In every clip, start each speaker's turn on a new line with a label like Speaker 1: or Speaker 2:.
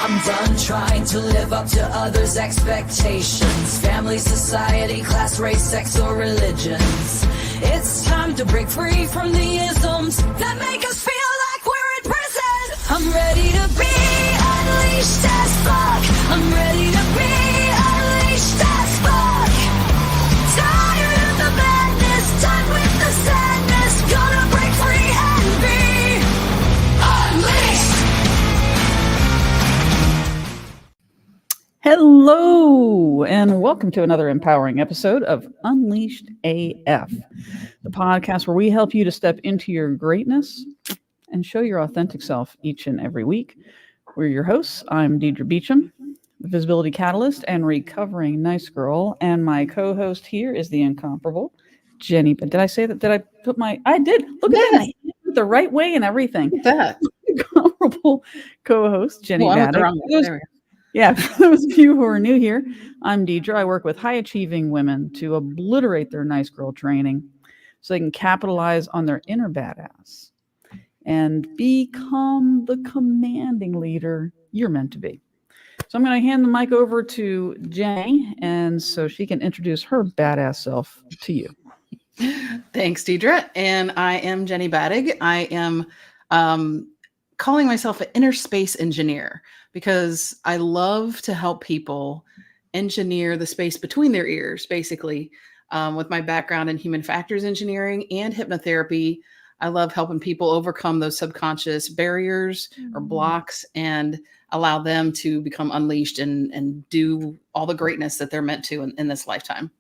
Speaker 1: I'm done trying to live up to others' expectations. Family, society, class, race, sex, or religions. It's time to break free from the isms that make us feel like we're in prison. I'm ready to be unleashed as fuck. I'm ready to be unleashed as fuck. Tired of the madness, done with the sadness. Gonna break free and be unleashed.
Speaker 2: Hello, and welcome to another empowering episode of Unleashed AF, the podcast where we help you to step into your greatness and show your authentic self each and every week. We're your hosts. I'm Deidre Beacham, the visibility catalyst and recovering nice girl, and my co-host here is the incomparable Jenny. But did I say that? Did I put my? I did. Look at that, the right way and everything.
Speaker 3: That
Speaker 2: Incomparable co-host Jenny Battig.
Speaker 3: There we go.
Speaker 2: Yeah, for those of you who are new here, I'm Deidre. I work with high-achieving women to obliterate their nice girl training so they can capitalize on their inner badass and become the commanding leader you're meant to be. So I'm going to hand the mic over to Jenny, and so she can introduce her badass self to you.
Speaker 3: Thanks, Deidre. And I am Jenny Battig. I am calling myself an inner space engineer because I love to help people engineer the space between their ears, basically. With my background in human factors engineering and hypnotherapy, I love helping people overcome those subconscious barriers or blocks and allow them to become unleashed and do all the greatness that they're meant to in this lifetime.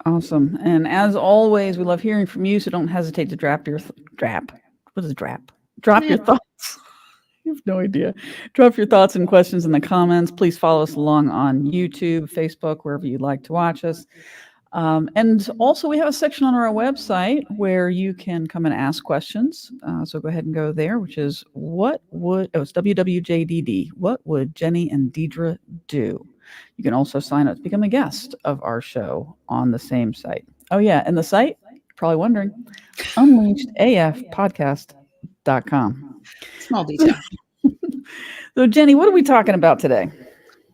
Speaker 2: Awesome. And as always, we love hearing from you, so don't hesitate to drop your thoughts. I have no idea. Drop your thoughts and questions in the comments. Please follow us along on YouTube, Facebook, wherever you'd like to watch us. And also, we have a section on our website where you can come and ask questions. So go ahead and go there, which is it's WWJDD. What would Jenny and Deidre do? You can also sign up to become a guest of our show on the same site. Oh, yeah. And the site, you're probably wondering, unleashedafpodcast.com.
Speaker 3: Small detail.
Speaker 2: So, Jenny, what are we talking about today?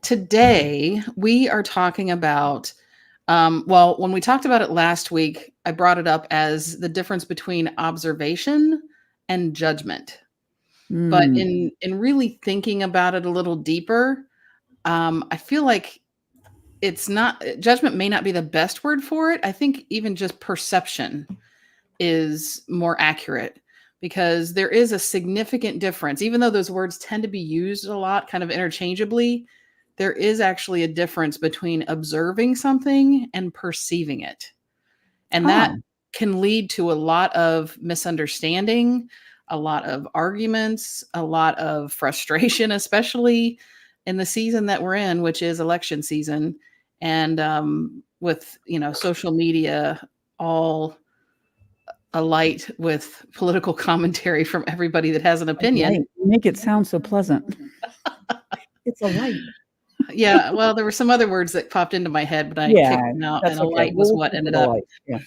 Speaker 3: Today, we are talking about, when we talked about it last week, I brought it up as the difference between observation and judgment. But in really thinking about it a little deeper, I feel like judgment may not be the best word for it. I think even just perception is more accurate, because there is a significant difference. Even though those words tend to be used a lot kind of interchangeably, there is actually a difference between observing something and perceiving it. And that can lead to a lot of misunderstanding, a lot of arguments, a lot of frustration, especially in the season that we're in, which is election season. And with, social media all alight with political commentary from everybody that has an opinion.
Speaker 2: Okay. Make it sound so pleasant. It's a light.
Speaker 3: Yeah, well, there were some other words that popped into my head, but I kicked them out, and a light was what ended up.
Speaker 2: Yeah.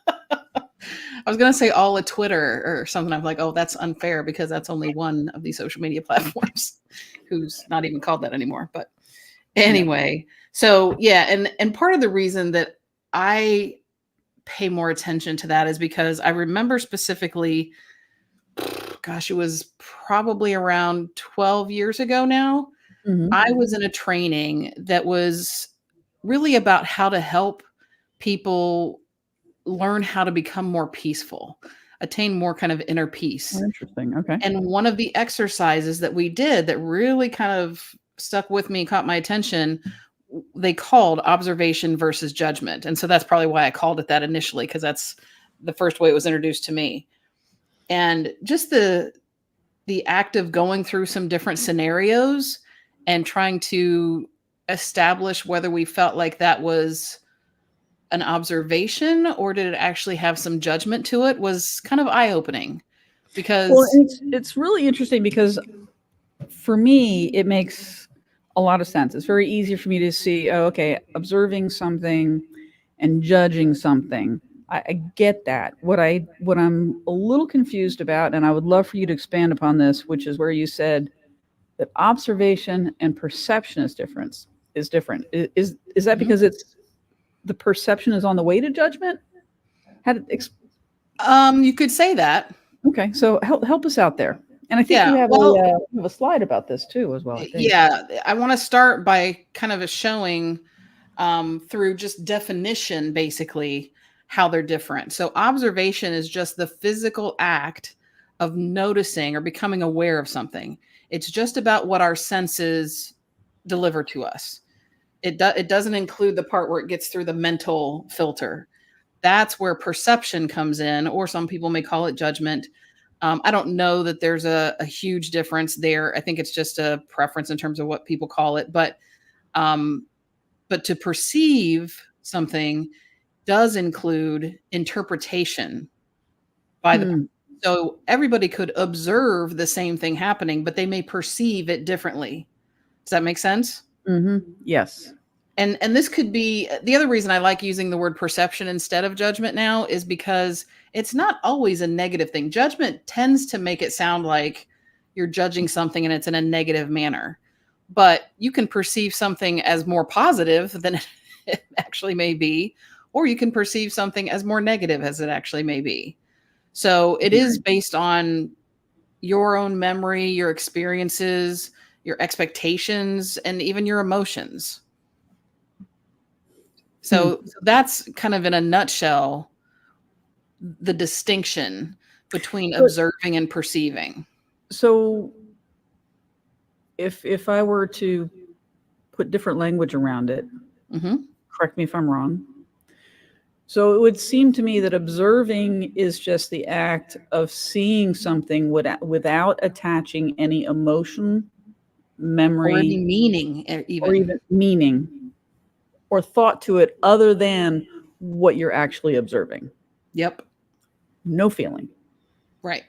Speaker 3: I was going to say all of Twitter or something. I'm like, oh, that's unfair because that's only one of these social media platforms who's not even called that anymore. But anyway, so yeah, and part of the reason that I pay more attention to that is because I remember specifically, gosh, it was probably around 12 years ago now. Mm-hmm. I was in a training that was really about how to help people learn how to become more peaceful, attain more kind of inner peace.
Speaker 2: Oh, interesting. Okay.
Speaker 3: And one of the exercises that we did that really kind of stuck with me, caught my attention, they called observation versus judgment. And so that's probably why I called it that initially, because that's the first way it was introduced to me. And just the act of going through some different scenarios and trying to establish whether we felt like that was an observation or did it actually have some judgment to it was kind of eye-opening. Because
Speaker 2: it's really interesting because for me, it makes a lot of sense. It's very easy for me to see, observing something and judging something. I get that. What I'm a little confused about, and I would love for you to expand upon this, which is where you said that observation and perception is different. Is that because it's the perception is on the way to judgment?
Speaker 3: You could say that.
Speaker 2: Okay, so help us out there. And I think
Speaker 3: Yeah,
Speaker 2: you have
Speaker 3: well,
Speaker 2: a slide about this too, as well. I think.
Speaker 3: Yeah, I want to start by kind of showing through just definition, basically, how they're different. So observation is just the physical act of noticing or becoming aware of something. It's just about what our senses deliver to us. It doesn't include the part where it gets through the mental filter. That's where perception comes in, or some people may call it judgment. I don't know that there's a huge difference there. I think it's just a preference in terms of what people call it. But to perceive something does include interpretation by the. So everybody could observe the same thing happening, but they may perceive it differently. Does that make sense?
Speaker 2: Yes.
Speaker 3: And this could be the other reason I like using the word perception instead of judgment now is because it's not always a negative thing. Judgment tends to make it sound like you're judging something and it's in a negative manner. But you can perceive something as more positive than it actually may be, or you can perceive something as more negative as it actually may be. So it is based on your own memory, your experiences, your expectations, and even your emotions. So that's kind of in a nutshell, the distinction between observing and perceiving.
Speaker 2: So if I were to put different language around it, correct me if I'm wrong. So it would seem to me that observing is just the act of seeing something without attaching any emotion, memory,
Speaker 3: or any meaning,
Speaker 2: or even meaning or thought to it other than what you're actually observing.
Speaker 3: Yep.
Speaker 2: No feeling.
Speaker 3: Right.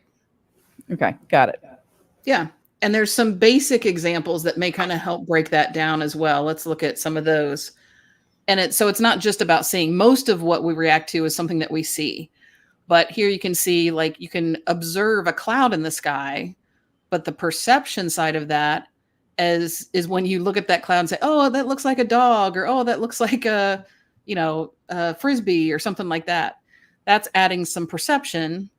Speaker 2: Okay, got it.
Speaker 3: Yeah. And there's some basic examples that may kind of help break that down as well. Let's look at some of those. And it's not just about seeing. Most of what we react to is something that we see. But here you can see, like, you can observe a cloud in the sky, but the perception side of that is when you look at that cloud and say, oh, that looks like a dog, or, oh, that looks like a frisbee or something like that. That's adding some perception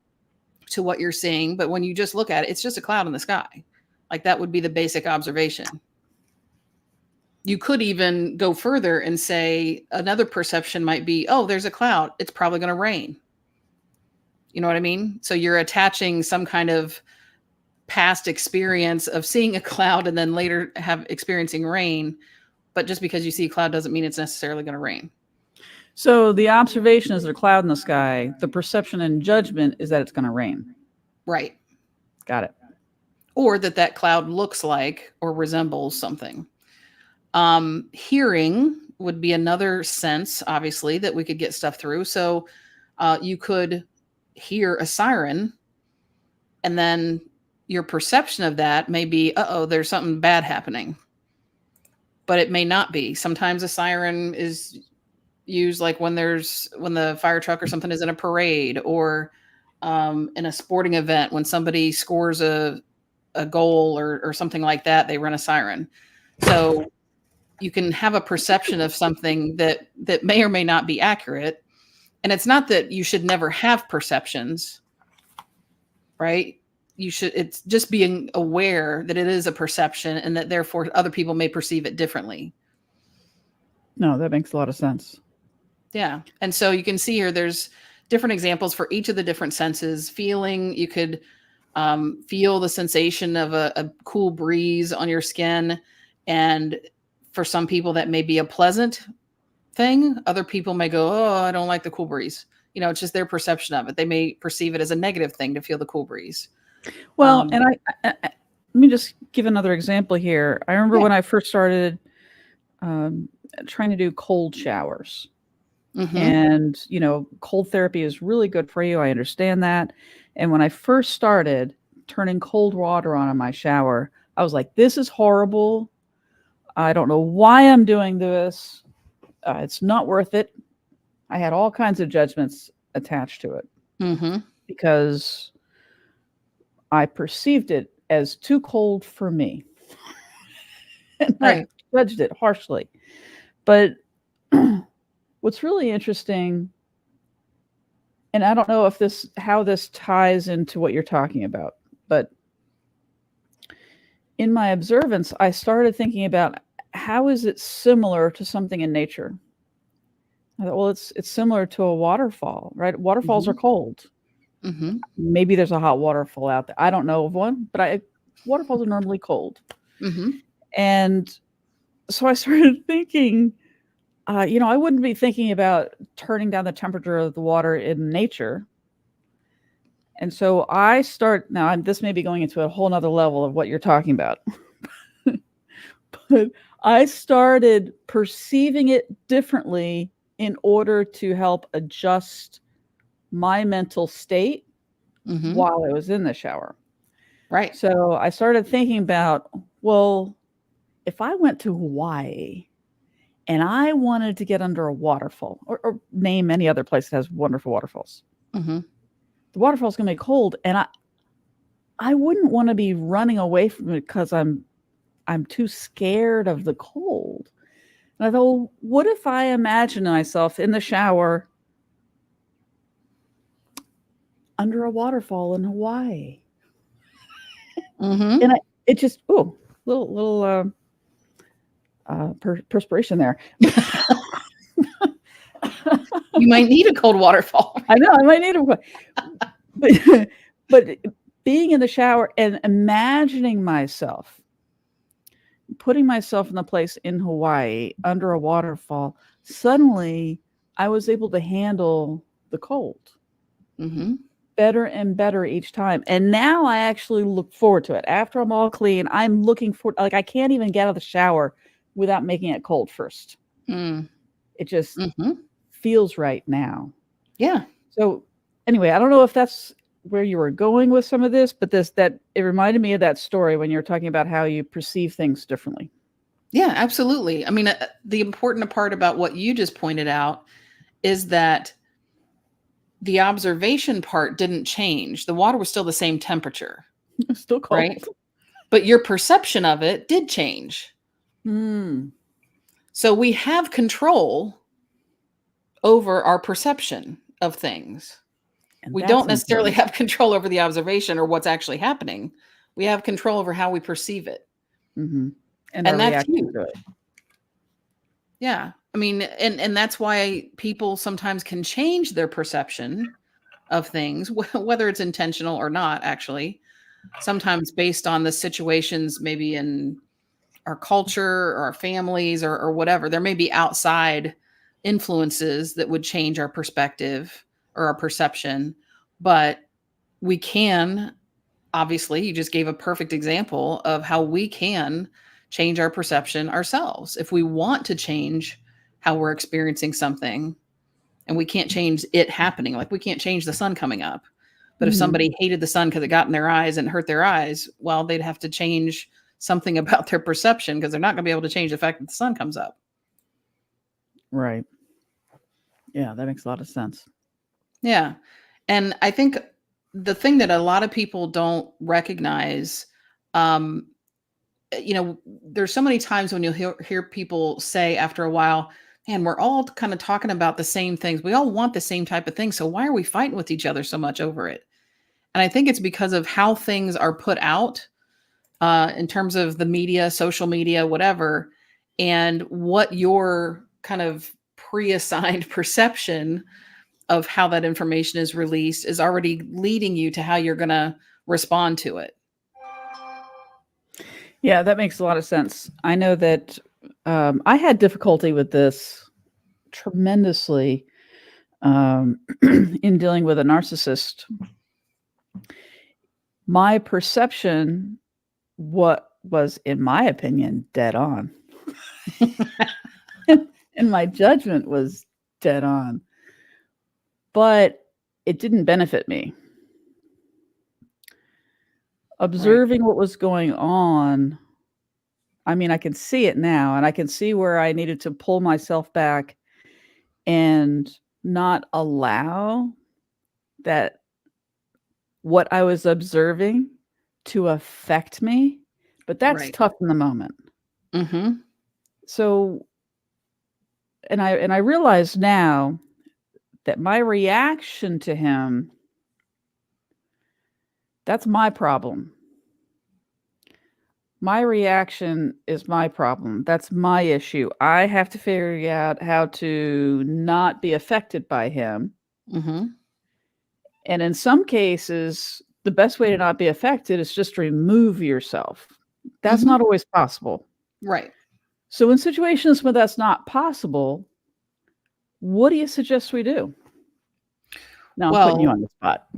Speaker 3: to what you're seeing. But when you just look at it, it's just a cloud in the sky. Like, that would be the basic observation. You could even go further and say another perception might be, oh, there's a cloud. It's probably going to rain. You know what I mean? So you're attaching some kind of past experience of seeing a cloud and then later experiencing rain. But just because you see a cloud doesn't mean it's necessarily going to rain.
Speaker 2: So the observation is a cloud in the sky. The perception and judgment is that it's going to rain.
Speaker 3: Right.
Speaker 2: Got it.
Speaker 3: Or that cloud looks like or resembles something. Hearing would be another sense, obviously, that we could get stuff through. So you could hear a siren, and then your perception of that may be, uh-oh, there's something bad happening. But it may not be. Sometimes a siren is used like when the fire truck or something is in a parade, or in a sporting event, when somebody scores a goal or something like that, they run a siren. So you can have a perception of something that may or may not be accurate. And it's not that you should never have perceptions, right? It's just being aware that it is a perception and that therefore other people may perceive it differently.
Speaker 2: No, that makes a lot of sense.
Speaker 3: Yeah. And so you can see here, there's different examples for each of the different senses. Feeling, you could feel the sensation of a cool breeze on your skin. And for some people that may be a pleasant thing. Other people may go, oh, I don't like the cool breeze. It's just their perception of it. They may perceive it as a negative thing to feel the cool breeze.
Speaker 2: Well, and I let me just give another example here. I remember when I first started trying to do cold showers. And, cold therapy is really good for you. I understand that. And when I first started turning cold water on in my shower, I was like, this is horrible. I don't know why I'm doing this. It's not worth it. I had all kinds of judgments attached to it because I perceived it as too cold for me. and I
Speaker 3: Right.
Speaker 2: judged it harshly. But what's really interesting, and I don't know if how this ties into what you're talking about, but in my observance, I started thinking about how is it similar to something in nature? I thought, well, it's similar to a waterfall, right? Waterfalls are
Speaker 3: Mhm.
Speaker 2: cold.
Speaker 3: Mhm.
Speaker 2: Maybe there's a hot waterfall out there. I don't know of one, but waterfalls are normally cold.
Speaker 3: Mhm.
Speaker 2: And so I started thinking, I wouldn't be thinking about turning down the temperature of the water in nature. And so this may be going into a whole nother level of what you're talking about, but I started perceiving it differently in order to help adjust my mental state
Speaker 3: Mhm.
Speaker 2: while I was in the shower.
Speaker 3: Right.
Speaker 2: So I started thinking about, well, if I went to Hawaii and I wanted to get under a waterfall, or name any other place that has wonderful waterfalls,
Speaker 3: Mhm.
Speaker 2: the waterfall's gonna be cold, and I wouldn't want to be running away from it because I'm too scared of the cold. And I thought, well, what if I imagine myself in the shower under a waterfall in Hawaii?
Speaker 3: Mhm.
Speaker 2: And it just little perspiration there.
Speaker 3: You might need a cold waterfall.
Speaker 2: I know I might need a, but but being in the shower and imagining myself, putting myself in the place in Hawaii under a waterfall, suddenly I was able to handle the cold
Speaker 3: Mhm.
Speaker 2: better and better each time. And now I actually look forward to it. After I'm all clean, I'm looking for, like, I can't even get out of the shower without making it cold first.
Speaker 3: Mm.
Speaker 2: It just
Speaker 3: Mhm.
Speaker 2: feels right now.
Speaker 3: Yeah.
Speaker 2: So anyway, I don't know if that's where you were going with some of this, but that it reminded me of that story when you're talking about how you perceive things differently.
Speaker 3: Yeah, absolutely. I mean, the important part about what you just pointed out is that the observation part didn't change. The water was still the same temperature,
Speaker 2: It's still cold.
Speaker 3: right? But your perception of it did change.
Speaker 2: Mm,
Speaker 3: So we have control over our perception of things.
Speaker 2: and
Speaker 3: We
Speaker 2: that's
Speaker 3: don't necessarily
Speaker 2: important.
Speaker 3: have control over the observation or what's actually happening. We have control over how we perceive it.
Speaker 2: Hmm. And our
Speaker 3: And that's
Speaker 2: reaction
Speaker 3: huge.
Speaker 2: to it.
Speaker 3: Yeah. I mean, and that's why people sometimes can change their perception of things, whether it's intentional or not, actually. Sometimes based on the situations, maybe in our culture or our families or whatever. There may be outside influences that would change our perspective or our perception, but we can, obviously, you just gave a perfect example of how we can change our perception ourselves. If we want to change how we're experiencing something, and we can't change it happening, like we can't change the sun coming up. But if
Speaker 2: Mhm.
Speaker 3: somebody hated the sun because it got in their eyes and hurt their eyes, well, they'd have to change something about their perception because they're not going to be able to change the fact that the sun comes up.
Speaker 2: Right. Yeah, that makes a lot of sense.
Speaker 3: Yeah. And I think the thing that a lot of people don't recognize, um, there's so many times when you'll hear people say after a while, man, we're all kind of talking about the same things. We all want the same type of thing. So why are we fighting with each other so much over it? And I think it's because of how things are put out in terms of the media, social media, whatever, and what your kind of pre-assigned perception of how that information is released is already leading you to how you're going to respond to it.
Speaker 2: Yeah, that makes a lot of sense. I know that I had difficulty with this tremendously in dealing with a narcissist. My perception, what was, in my opinion, dead on, and my judgment was dead on, but it didn't benefit me.
Speaker 3: Right.
Speaker 2: Observing what was going on, I mean, I can see it now, and I can see where I needed to pull myself back and not allow that what I was observing to affect me, but that's
Speaker 3: Right.
Speaker 2: tough in the moment.
Speaker 3: Mm-hmm.
Speaker 2: So, and I realize now that my reaction to him, that's my problem. My reaction is my problem. That's my issue. I have to figure out how to not be affected by him.
Speaker 3: Mm-hmm.
Speaker 2: And in some cases, the best way to not be affected is just remove yourself. That's
Speaker 3: Mm-hmm.
Speaker 2: not always possible.
Speaker 3: Right.
Speaker 2: So in situations where that's not possible, what do you suggest we do? Now I'm putting you
Speaker 3: Well,
Speaker 2: on the spot.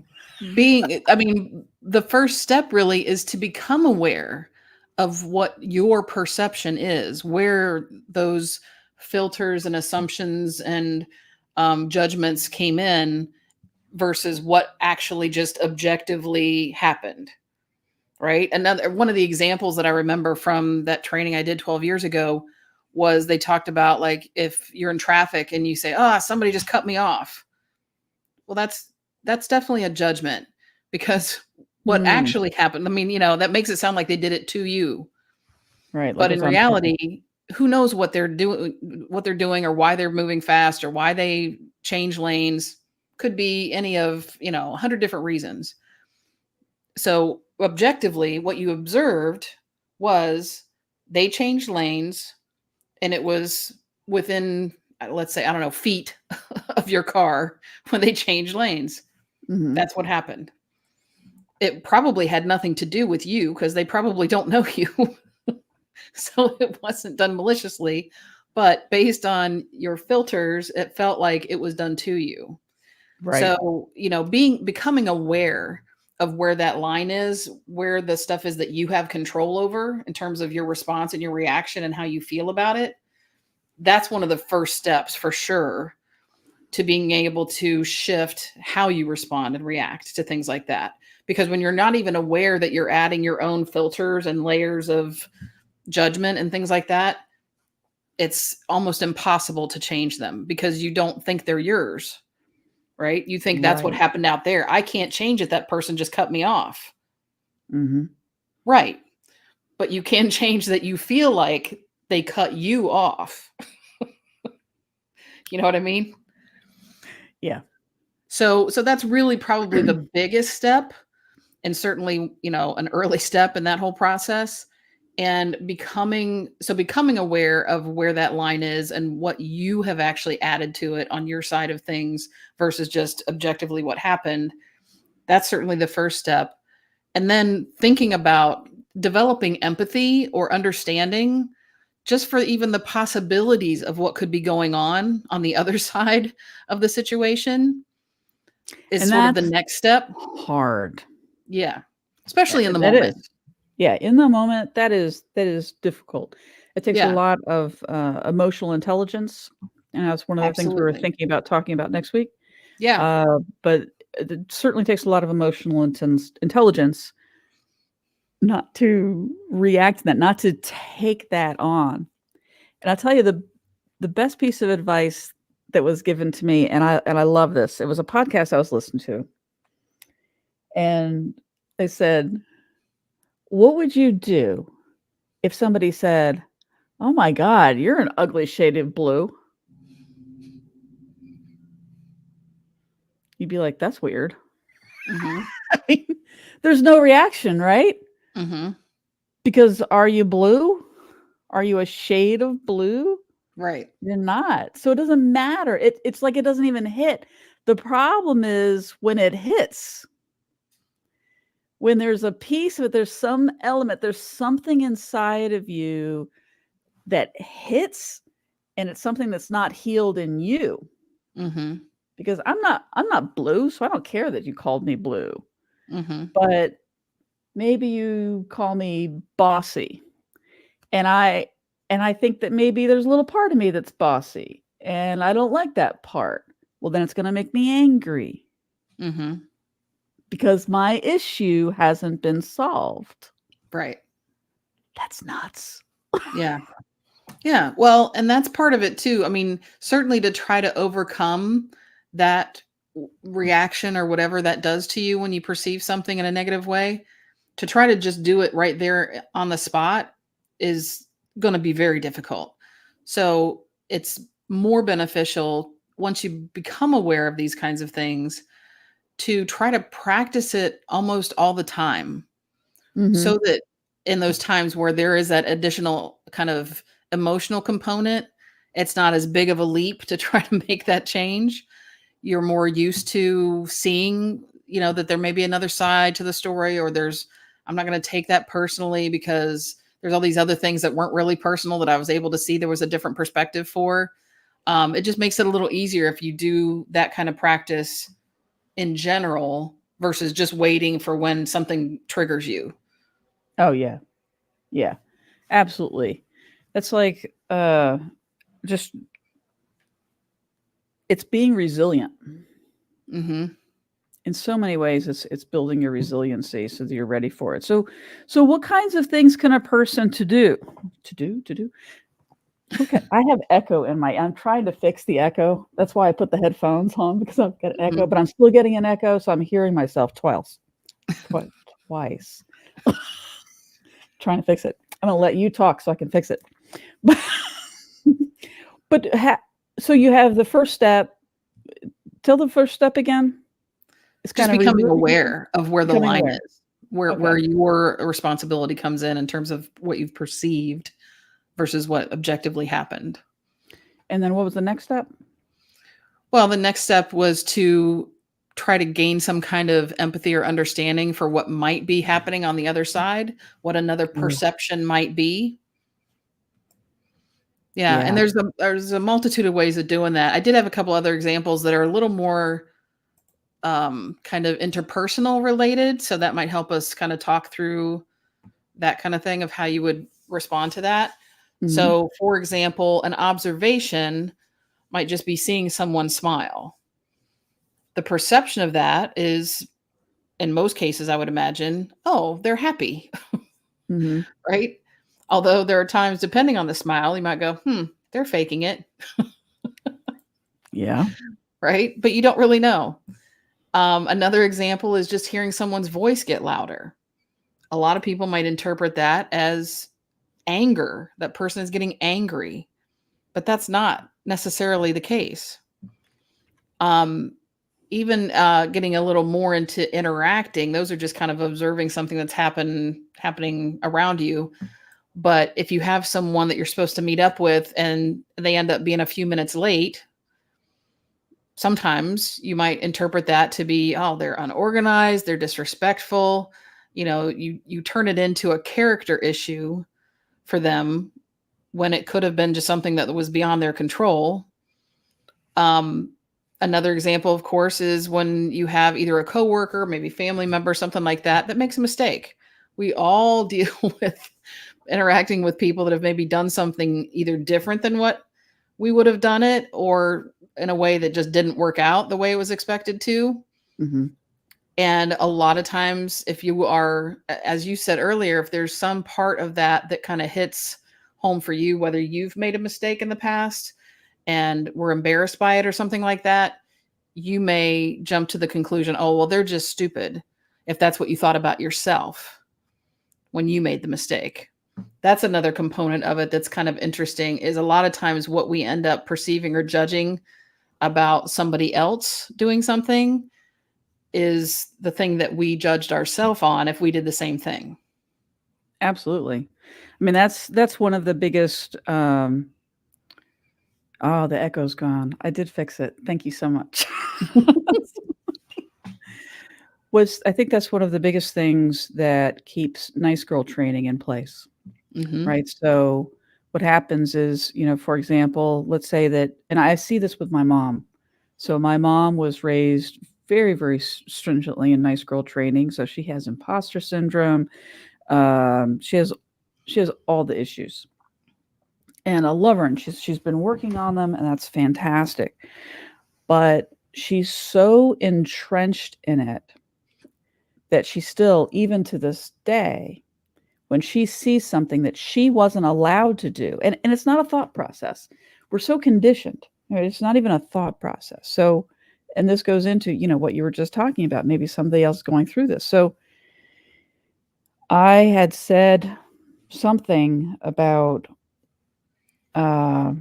Speaker 3: the first step really is to become aware of what your perception is, where those filters and assumptions and judgments came in versus what actually just objectively happened. Right. Another one of the examples that I remember from that training I did 12 years ago was they talked about, like, if you're in traffic and you say, "Oh, somebody just cut me off." Well, that's definitely a judgment, because what
Speaker 2: Mm,
Speaker 3: actually happened, that makes it sound like they did it to you.
Speaker 2: right, like
Speaker 3: But
Speaker 2: it
Speaker 3: in
Speaker 2: was on purpose.
Speaker 3: reality, who knows what they're doing or why they're moving fast or why they change lanes. Could be any of, 100 different reasons. So objectively, what you observed was they changed lanes, and it was within, let's say, I don't know, feet of your car when they changed lanes.
Speaker 2: Mhm.
Speaker 3: That's what happened. It probably had nothing to do with you because they probably don't know you. So it wasn't done maliciously, but based on your filters, it felt like it was done to you.
Speaker 2: Right.
Speaker 3: So, becoming aware of where that line is, where the stuff is that you have control over in terms of your response and your reaction and how you feel about it. That's one of the first steps for sure to being able to shift how you respond and react to things like that. Because when you're not even aware that you're adding your own filters and layers of judgment and things like that, it's almost impossible to change them because you don't think they're yours. Right? You think that's what
Speaker 2: Right.
Speaker 3: happened out there. I can't change it. That person just cut me off.
Speaker 2: Mhm.
Speaker 3: Right. But you can change that you feel like they cut you off. You know what I mean?
Speaker 2: Yeah.
Speaker 3: So that's really probably the biggest step, and certainly, an early step in that whole process. And becoming aware of where that line is and what you have actually added to it on your side of things versus just objectively what happened. That's certainly the first step. And then thinking about developing empathy or understanding just for even the possibilities of what could be going on the other side of the situation is
Speaker 2: And
Speaker 3: sort of the
Speaker 2: that's
Speaker 3: next step.
Speaker 2: hard.
Speaker 3: Yeah. Especially in the
Speaker 2: That
Speaker 3: moment.
Speaker 2: is. Yeah, in the moment, that is difficult. It takes a
Speaker 3: Yeah,
Speaker 2: lot of, emotional intelligence, and that's one of the things we were
Speaker 3: absolutely.
Speaker 2: thinking about talking about next week.
Speaker 3: Yeah.
Speaker 2: But it certainly takes a lot of emotional intelligence not to react to that, not to take that on. And I'll tell you the best piece of advice that was given to me, and I love this. It was a podcast I was listening to, and they said, "What would you do if somebody said, 'Oh my god, you're an ugly shade of blue?'" You'd be like, "That's weird."
Speaker 3: Mhm.
Speaker 2: I mean, there's no reaction, right?
Speaker 3: Mhm.
Speaker 2: Because are you blue? Are you a shade of blue?
Speaker 3: Right.
Speaker 2: You're not. So it doesn't matter. It's like it doesn't even hit. The problem is when it hits, when there's a piece of it, there's some element, there's something inside of you that hits, and it's something that's not healed in you.
Speaker 3: Mhm.
Speaker 2: Because I'm not blue, so I don't care that you called me blue.
Speaker 3: Mhm.
Speaker 2: But maybe you call me bossy. And I think that maybe there's a little part of me that's bossy, and I don't like that part. Well, then it's gonna make me angry
Speaker 3: Mhm.
Speaker 2: because my issue hasn't been solved.
Speaker 3: Right.
Speaker 2: That's nuts.
Speaker 3: Yeah. Yeah. Well, and that's part of it too. Certainly to try to overcome that reaction or whatever that does to you when you perceive something in a negative way, to try to just do it right there on the spot is going to be very difficult. So it's more beneficial once you become aware of these kinds of things to try to practice it almost all the time,
Speaker 2: Mhm.
Speaker 3: so that in those times where there is that additional kind of emotional component, it's not as big of a leap to try to make that change. You're more used to seeing, that there may be another side to the story, or I'm not going to take that personally because there's all these other things that weren't really personal that I was able to see there was a different perspective for. It just makes it a little easier if you do that kind of practice in general versus just waiting for when something triggers you.
Speaker 2: Oh yeah. Yeah. Absolutely. That's like just it's being resilient.
Speaker 3: Hmm.
Speaker 2: In so many ways it's building your resiliency so that you're ready for it. So what kinds of things can a person do? Okay, I have echo in I'm trying to fix the echo. That's why I put the headphones on, because I've got echo,
Speaker 3: Hmm.
Speaker 2: but I'm still getting an echo, so I'm hearing myself twice. Twice. Trying to fix it. I'm going to let you talk so I can fix it. But but so you have the first step. Tell the first step again. It's
Speaker 3: Just
Speaker 2: kind of
Speaker 3: becoming
Speaker 2: resiliency,
Speaker 3: aware of where the
Speaker 2: becoming
Speaker 3: line
Speaker 2: aware.
Speaker 3: is, where
Speaker 2: Okay.
Speaker 3: your responsibility comes in terms of what you've perceived versus what objectively happened.
Speaker 2: And then what was the next step?
Speaker 3: Well, the next step was to try to gain some kind of empathy or understanding for what might be happening on the other side, what another
Speaker 2: Mm.
Speaker 3: perception might be. Yeah, and
Speaker 2: Yeah.
Speaker 3: there's a multitude of ways of doing that. I did have a couple other examples that are a little more kind of interpersonal related, so that might help us kind of talk through that kind of thing of how you would respond to that.
Speaker 2: Mhm.
Speaker 3: So, for example, an observation might just be seeing someone smile. The perception of that is, in most cases, I would imagine, oh, they're happy,
Speaker 2: Mhm.
Speaker 3: right? Although there are times, depending on the smile, you might go, they're faking it,
Speaker 2: Yeah.
Speaker 3: right? But you don't really know. Another example is just hearing someone's voice get louder. A lot of people might interpret that as anger. That person is getting angry, but that's not necessarily the case. Um, Even getting a little more into interacting, those are just kind of observing something that's happening around you. But if you have someone that you're supposed to meet up with and they end up being a few minutes late, sometimes you might interpret that to be, oh, they're unorganized, they're disrespectful. You turn it into a character issue for them when it could have been just something that was beyond their control. Um, Another example, of course, is when you have either a coworker, maybe family member, something like that, that makes a mistake. We all deal with interacting with people that have maybe done something either different than what we would have done it, or in a way that just didn't work out the way it was expected to.
Speaker 2: Mhm.
Speaker 3: And a lot of times, if you are, as you said earlier, if there's some part of that that kind of hits home for you, whether you've made a mistake in the past and were embarrassed by it or something like that, you may jump to the conclusion, oh, well, they're just stupid, if that's what you thought about yourself when you made the mistake. That's another component of it that's kind of interesting, is a lot of times what we end up perceiving or judging about somebody else doing something is the thing that we judged ourselves on if we did the same thing.
Speaker 2: Absolutely. I mean, that's one of the biggest, oh, the echo's gone. I did fix it. Thank you so much. I think that's one of the biggest things that keeps nice girl training in place,
Speaker 3: Hmm.
Speaker 2: right? So what happens is, for example, let's say that, and I see this with my mom. So my mom was raised very, very stringently in nice girl training. So she has imposter syndrome. She has all the issues, and I love her, and she's been working on them, and that's fantastic. But she's so entrenched in it that she still, even to this day, when she sees something that she wasn't allowed to do, and it's not a thought process. We're so conditioned. Right? It's not even a thought process. So, and this goes into, what you were just talking about, maybe somebody else going through this. So I had said something about uh,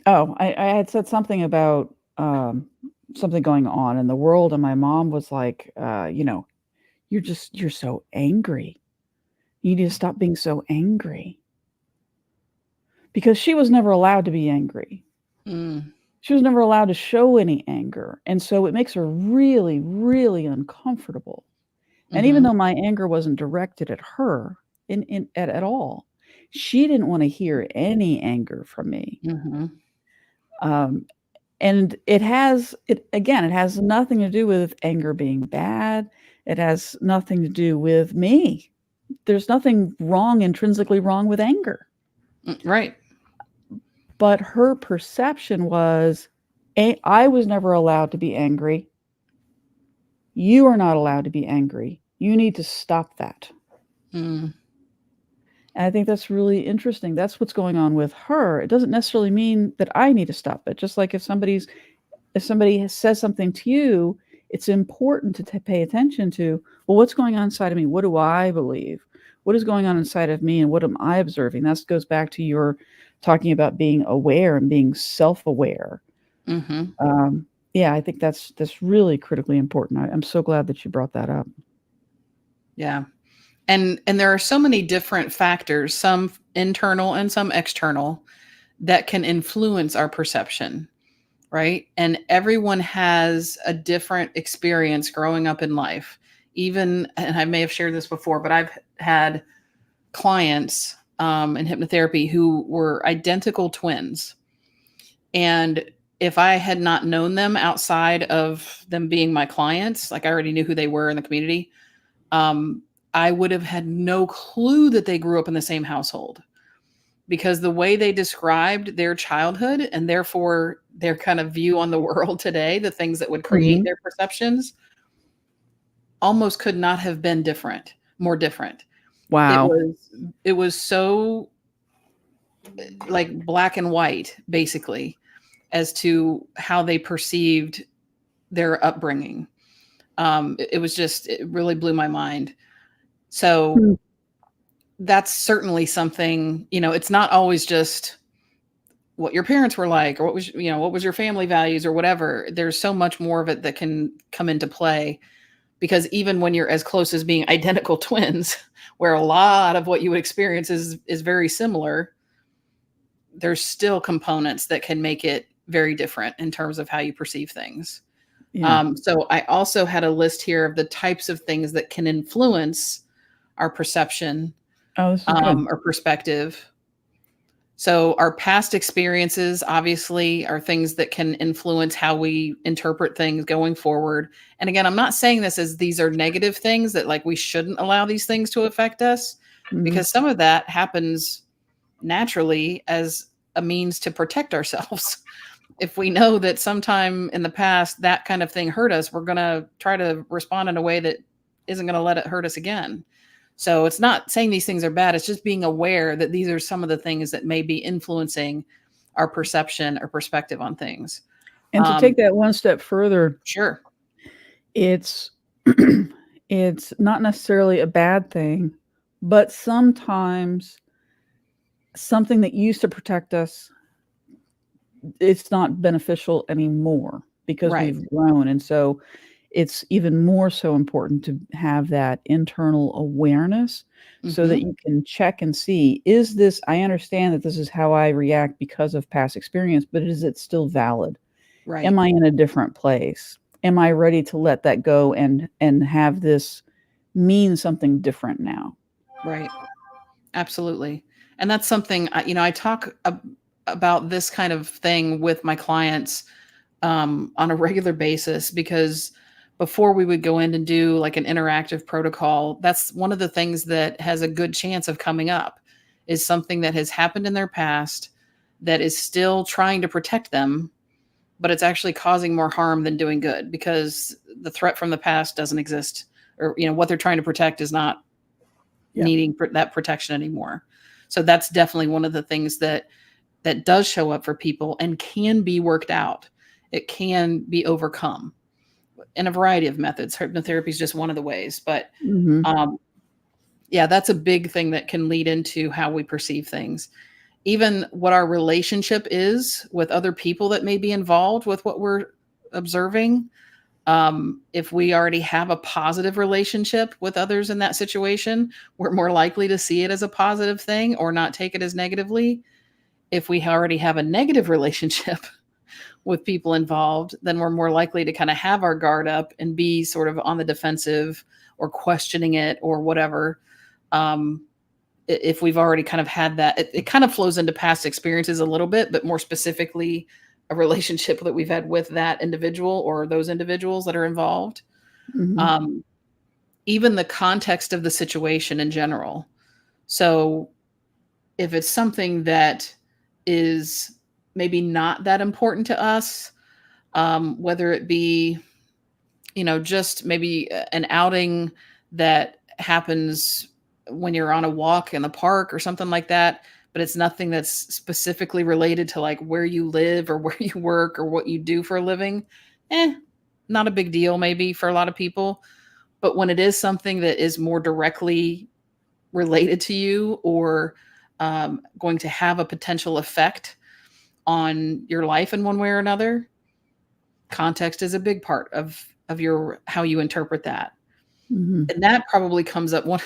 Speaker 2: I had said something about something going on in the world, and my mom was like, you're so angry. You need to stop being so angry. Because she was never allowed to be angry.
Speaker 3: Mm.
Speaker 2: She was never allowed to show any anger, and so it makes her really, really uncomfortable. And even
Speaker 3: Mm-hmm.
Speaker 2: though my anger wasn't directed at her at all, she didn't wanna hear any anger from me.
Speaker 3: Mm-hmm.
Speaker 2: Um, and it has nothing to do with anger being bad. It has nothing to do with me. There's nothing intrinsically wrong with anger.
Speaker 3: Right.
Speaker 2: But her perception was, I was never allowed to be angry. You are not allowed to be angry. You need to stop that.
Speaker 3: Mm.
Speaker 2: And I think that's really interesting. That's what's going on with her. It doesn't necessarily mean that I need to stop it. Just like if somebody says something to you, it's important to pay attention to, well, what's going on inside of me? What do I believe? What is going on inside of me, and what am I observing? That goes back to your talking about being aware and being self-aware.
Speaker 3: Mm-hmm.
Speaker 2: Yeah, I think that's really critically important. I'm so glad that you brought that up.
Speaker 3: Yeah. And there are so many different factors, some internal and some external, that can influence our perception, right? And everyone has a different experience growing up in life. Even, and I may have shared this before, but I've had clients in hypnotherapy who were identical twins. And if I had not known them outside of them being my clients, like I already knew who they were in the community, I would have had no clue that they grew up in the same household, because the way they described their childhood and therefore their kind of view on the world today, the things that would create
Speaker 2: Mhm.
Speaker 3: their perceptions, almost could not have been more different. It
Speaker 2: Wow.
Speaker 3: was so like black and white, basically, as to how they perceived their upbringing. It really blew my mind. So
Speaker 2: Hmm.
Speaker 3: that's certainly something, it's not always just what your parents were like, or what was your family values or whatever. There's so much more of it that can come into play, because even when you're as close as being identical twins, where a lot of what you would experience is very similar, there's still components that can make it very different in terms of how you perceive things.
Speaker 2: Yeah.
Speaker 3: So I also had a list here of the types of things that can influence our perception,
Speaker 2: Oh, this is good.
Speaker 3: or perspective. So our past experiences obviously are things that can influence how we interpret things going forward. And again, I'm not saying this as these are negative things, that like we shouldn't allow these things to affect us,
Speaker 2: Mhm.
Speaker 3: because some of that happens naturally as a means to protect ourselves. If we know that sometime in the past that kind of thing hurt us, we're going to try to respond in a way that isn't going to let it hurt us again. So it's not saying these things are bad. It's just being aware that these are some of the things that may be influencing our perception or perspective on things.
Speaker 2: And to take that one step further,
Speaker 3: Sure.
Speaker 2: it's it's not necessarily a bad thing, but sometimes something that used to protect us, it's not beneficial anymore because
Speaker 3: Right.
Speaker 2: we've grown. And so it's even more so important to have that internal awareness so that
Speaker 3: Hmm.
Speaker 2: you can check and see, is this, I understand that this is how I react because of past experience, but is it still valid?
Speaker 3: Right.
Speaker 2: Am I in a different place? Am I ready to let that go and have this mean something different now?
Speaker 3: Right. Absolutely. And that's something, I talk about this kind of thing with my clients on a regular basis, because before we would go in and do like an interactive protocol, that's one of the things that has a good chance of coming up, is something that has happened in their past that is still trying to protect them, but it's actually causing more harm than doing good, because the threat from the past doesn't exist, or what they're trying to protect is not
Speaker 2: Yeah.
Speaker 3: needing that protection anymore. So that's definitely one of the things that does show up for people and can be worked out. It can be overcome in a variety of methods. Hypnotherapy is just one of the ways, but
Speaker 2: Mhm.
Speaker 3: yeah, that's a big thing that can lead into how we perceive things. even what our relationship is with other people that may be involved with what we're observing. If we already have a positive relationship with others in that situation, we're more likely to see it as a positive thing or not take it as negatively. If we already have a negative relationship with people involved, then we're more likely to kind of have our guard up and be sort of on the defensive or questioning it or whatever. If we've already kind of had that, it kind of flows into past experiences a little bit, but more specifically, a relationship that we've had with that individual or those individuals that are involved.
Speaker 2: Mhm.
Speaker 3: Even the context of the situation in general. So if it's something that is maybe not that important to us, whether it be, just maybe an outing that happens when you're on a walk in the park or something like that, but it's nothing that's specifically related to like where you live or where you work or what you do for a living, not a big deal maybe for a lot of people. But when it is something that is more directly related to you or going to have a potential effect on your life in one way or another, context is a big part of your how you interpret that.
Speaker 2: Mhm.
Speaker 3: And that probably comes up one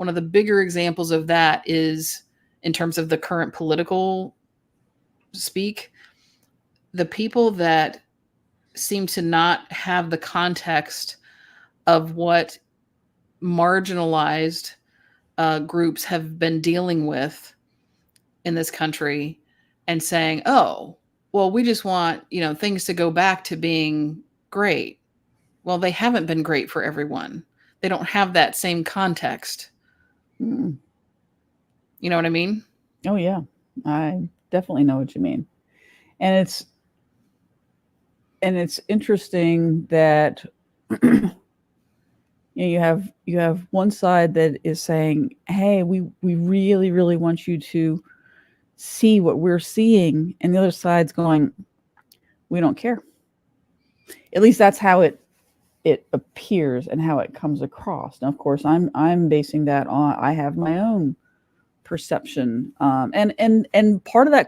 Speaker 3: of the bigger examples of that is in terms of the current political speak, the people that seem to not have the context of what marginalized groups have been dealing with in this country and saying, oh, well, we just want, things to go back to being great. Well, they haven't been great for everyone. They don't have that same context.
Speaker 2: Mm.
Speaker 3: You know what I mean?
Speaker 2: Oh yeah, I definitely know what you mean. And it's interesting that you have one side that is saying, "Hey, we really really want you to see what we're seeing," and the other side's going, "We don't care." At least that's how it appears and how it comes across. Now, of course, I'm basing that on I have my own perception, and part of that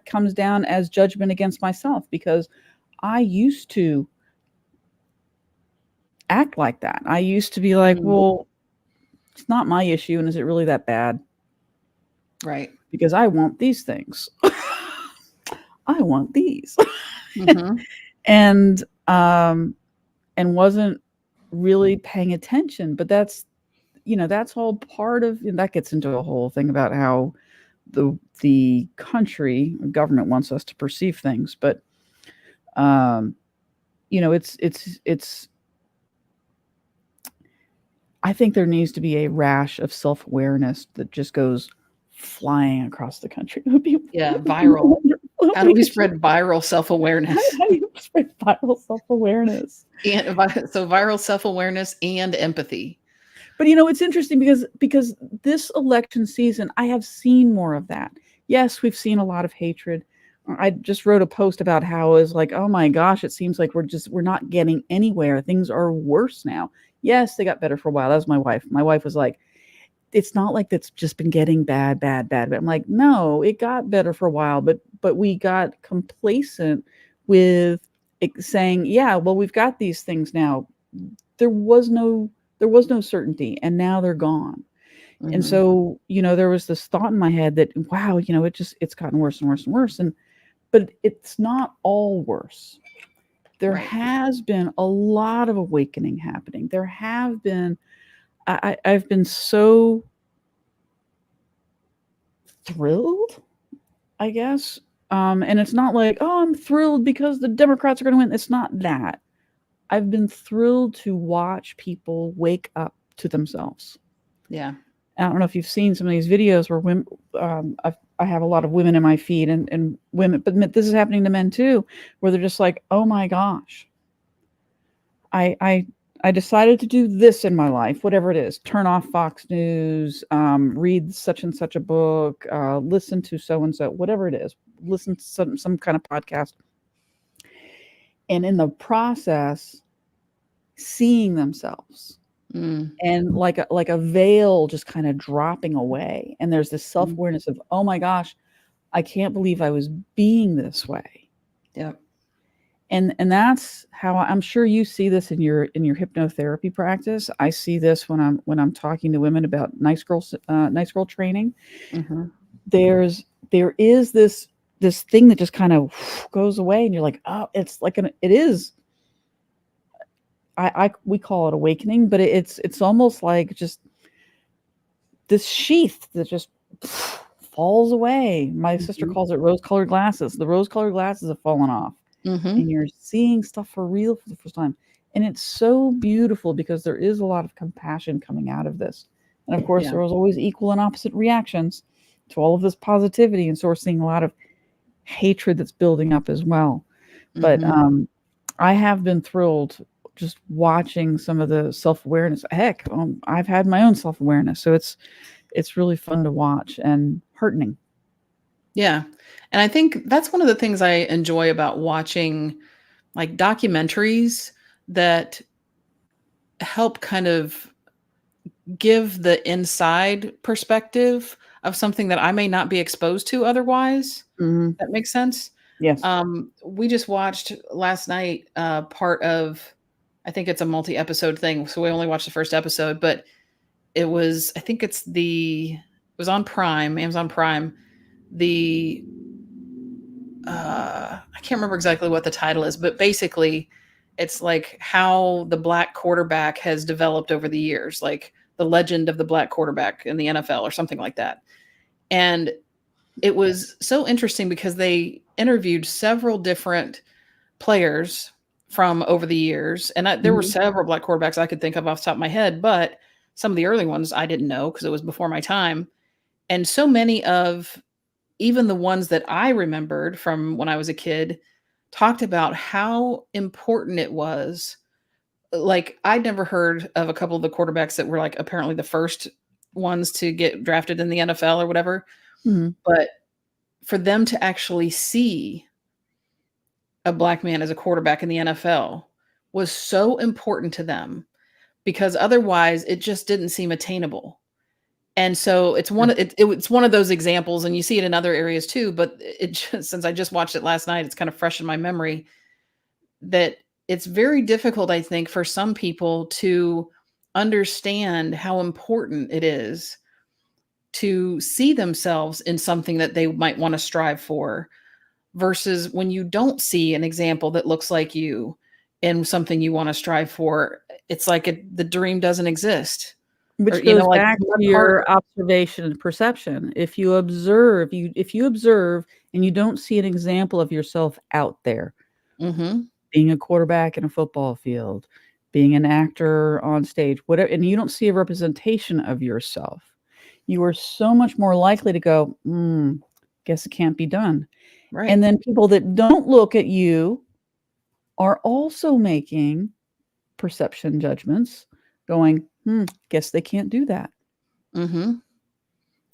Speaker 2: comes down as judgment against myself because I used to act like that. I used to be like,
Speaker 3: Mhm.
Speaker 2: well, it's not my issue, and is it really that bad?
Speaker 3: Right.
Speaker 2: Because I want these things. I want these,
Speaker 3: Mhm.
Speaker 2: and and wasn't really paying attention. But that's all part of, and that gets into a whole thing about how the country government wants us to perceive things. But um, it's I think there needs to be a rash of self-awareness that just goes flying across the country. It would be
Speaker 3: Yeah,
Speaker 2: it would be
Speaker 3: viral.
Speaker 2: wonderful.
Speaker 3: How do we spread viral self-awareness?
Speaker 2: How do you spread viral self-awareness?
Speaker 3: And so viral self-awareness and empathy.
Speaker 2: But it's interesting because this election season, I have seen more of that. Yes, we've seen a lot of hatred. I just wrote a post about how it's like, oh my gosh, it seems like we're not getting anywhere. Things are worse now. Yes, they got better for a while. That was my wife. My wife was like, it's not like that's just been getting bad, bad, bad. But I'm like, no, it got better for a while, but we got complacent with saying, yeah, well, we've got these things now. There was no there was no certainty, and now they're gone. And
Speaker 3: Mhm.
Speaker 2: so, there was this thought in my head that, wow, it's gotten worse and worse and worse. But it's not all worse. There
Speaker 3: Right.
Speaker 2: has been a lot of awakening happening. There have been I've been so thrilled, I guess. And it's not like, oh, I'm thrilled because the Democrats are going to win. It's not that. I've been thrilled to watch people wake up to themselves.
Speaker 3: Yeah.
Speaker 2: I don't know if you've seen some of these videos where women, I have a lot of women in my feed and women, but this is happening to men too, where they're just like, oh my gosh, I, I, I decided to do this in my life, whatever it is, turn off Fox News, read such and such a book, listen to so-and-so, whatever it is, listen to some kind of podcast. And in the process, seeing themselves
Speaker 3: Mm.
Speaker 2: and like a veil just kind of dropping away. And there's this
Speaker 3: Mm.
Speaker 2: self-awareness of, oh my gosh, I can't believe I was being this way.
Speaker 3: Yep.
Speaker 2: And that's how I'm sure you see this in your hypnotherapy practice. I see this when I'm talking to women about nice girl training.
Speaker 3: Mm-hmm.
Speaker 2: There is this thing that just kind of goes away, and you're like, oh, it's like it is. We call it awakening, but it's almost like just this sheath that just falls away. My sister
Speaker 3: Mm-hmm.
Speaker 2: calls it rose-colored glasses. The rose-colored glasses have fallen off,
Speaker 3: Mm-hmm.
Speaker 2: and you're seeing stuff for real for the first time. And it's so beautiful because there is a lot of compassion coming out of this. And of course,
Speaker 3: Yeah.
Speaker 2: there was always equal and opposite reactions to all of this positivity. And so we're seeing a lot of hatred that's building up as well. But
Speaker 3: Mm-hmm.
Speaker 2: I have been thrilled just watching some of the self-awareness. Heck, I've had my own self-awareness. So it's really fun to watch and heartening.
Speaker 3: Yeah. And I think that's one of the things I enjoy about watching like documentaries that help kind of give the inside perspective of something that I may not be exposed to otherwise.
Speaker 2: Mhm.
Speaker 3: That makes sense.
Speaker 2: Yes.
Speaker 3: We just watched last night part of, I think it's a multi-episode thing, so we only watched the first episode, but it was, I think it was on Prime, Amazon Prime. The I can't remember exactly what the title is, but basically it's like how the black quarterback has developed over the years, like the legend of the black quarterback in the NFL or something like that. And it was so interesting because they interviewed several different players from over the years. And there were
Speaker 2: Mhm.
Speaker 3: several black quarterbacks I could think of off the top of my head, but some of the early ones I didn't know because it was before my time. And so many of even the ones that I remembered from when I was a kid talked about how important it was. Like, I'd never heard of a couple of the quarterbacks that were like apparently the first ones to get drafted in the NFL or whatever.
Speaker 2: Mhm.
Speaker 3: But for them to actually see a black man as a quarterback in the NFL was so important to them because otherwise it just didn't seem attainable. And so it's one of those examples, and you see it in other areas too, but it just, since I just watched it last night, it's kind of fresh in my memory that it's very difficult, I think, for some people to understand how important it is to see themselves in something that they might want to strive for versus when you don't see an example that looks like you in something you want to strive for. It's like the dream doesn't exist, or
Speaker 2: Which goes
Speaker 3: like
Speaker 2: back
Speaker 3: it's much
Speaker 2: to
Speaker 3: harder.
Speaker 2: your observation and perception. If you observe and you don't see an example of yourself out there,
Speaker 3: Mhm.
Speaker 2: being a quarterback in a football field, being an actor on stage, whatever, and you don't see a representation of yourself, you are so much more likely to go, guess it can't be done. And
Speaker 3: Right.
Speaker 2: then people that don't look at you are also making perception judgments, going, guess they can't do that.
Speaker 3: Mhm.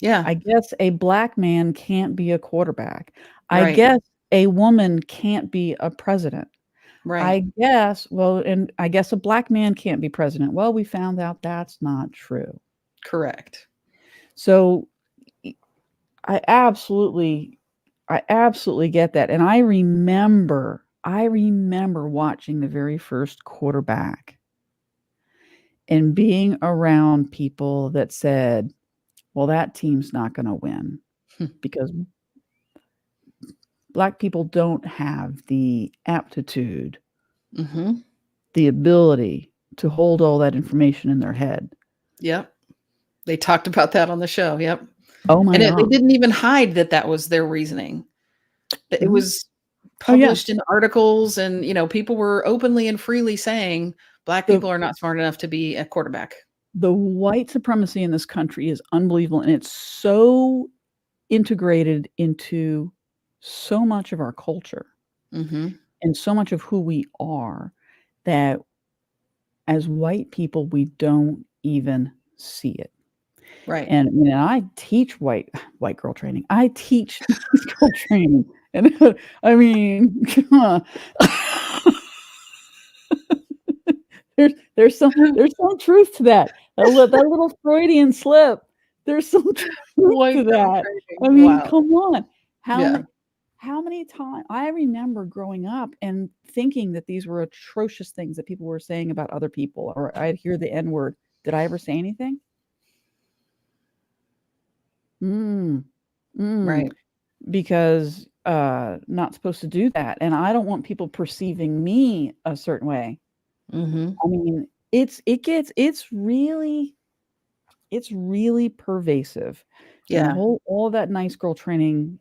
Speaker 3: Yeah.
Speaker 2: I guess a black man can't be a quarterback. I
Speaker 3: Right.
Speaker 2: guess a woman can't be a president.
Speaker 3: Right.
Speaker 2: And I guess a black man can't be president. Well, we found out that's not true.
Speaker 3: Correct.
Speaker 2: So I absolutely I absolutely get that. And I remember watching the very first quarterback and being around people that said, well, that team's not going to win because black people don't have the aptitude,
Speaker 3: Mhm.
Speaker 2: the ability to hold all that information in their head.
Speaker 3: Yep. They talked about that on the show. Yep.
Speaker 2: Oh my
Speaker 3: And they
Speaker 2: god.
Speaker 3: didn't even hide that that was their reasoning. It
Speaker 2: Mhm.
Speaker 3: was
Speaker 2: Oh, yeah.
Speaker 3: published in articles, and people were openly and freely saying black
Speaker 2: The
Speaker 3: people are not smart enough to be a quarterback.
Speaker 2: the white supremacy in this country is unbelievable, and it's so integrated into so much of our culture
Speaker 3: Mhm.
Speaker 2: and so much of who we are that as white people, we don't even see it.
Speaker 3: Right.
Speaker 2: And, I teach white girl training. I teach nice girl training, and I mean, there's some truth to that. That little Freudian slip. There's some truth
Speaker 3: White
Speaker 2: to that.
Speaker 3: penetrating.
Speaker 2: I mean,
Speaker 3: Wow.
Speaker 2: come on.
Speaker 3: Yeah.
Speaker 2: How many times I remember growing up and thinking that these were atrocious things that people were saying about other people, or I'd hear the N word. Did I ever say anything?
Speaker 3: Right.
Speaker 2: Because not supposed to do that, and I don't want people perceiving me a certain way.
Speaker 3: Mm-hmm.
Speaker 2: I mean, it's really pervasive. And
Speaker 3: Yeah.
Speaker 2: all that nice girl training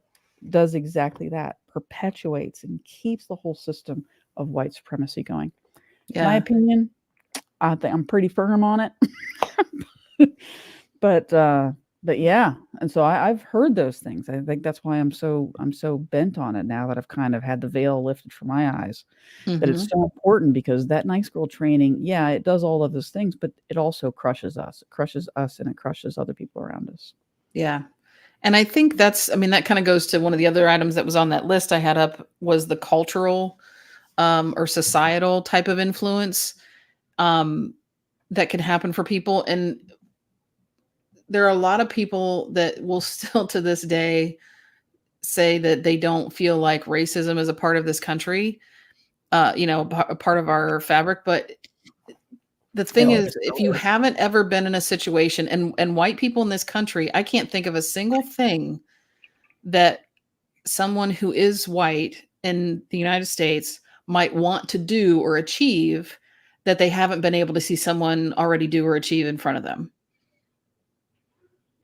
Speaker 2: does exactly that, perpetuates and keeps the whole system of white supremacy going. My
Speaker 3: Yeah.
Speaker 2: opinion, I think I'm pretty firm on it. But yeah, and so I've heard those things. I think that's why I'm so bent on it now that I've kind of had the veil lifted from my eyes. That it's
Speaker 3: Mm-hmm.
Speaker 2: so important, because that nice girl training, yeah, it does all of those things, but it also crushes us. It crushes us, and it crushes other people around us.
Speaker 3: Yeah. And I think I mean, that kind of goes to one of the other items that was on that list I had up, was the cultural or societal type of influence that can happen for people. And there are a lot of people that will still to this day say that they don't feel like racism is a part of this country, a part of our fabric. But the thing
Speaker 2: Oh,
Speaker 3: is,
Speaker 2: it
Speaker 3: if
Speaker 2: still
Speaker 3: you
Speaker 2: is.
Speaker 3: haven't ever been in a situation, and white people in this country, I can't think of a single thing that someone who is white in the United States might want to do or achieve that they haven't been able to see someone already do or achieve in front of them.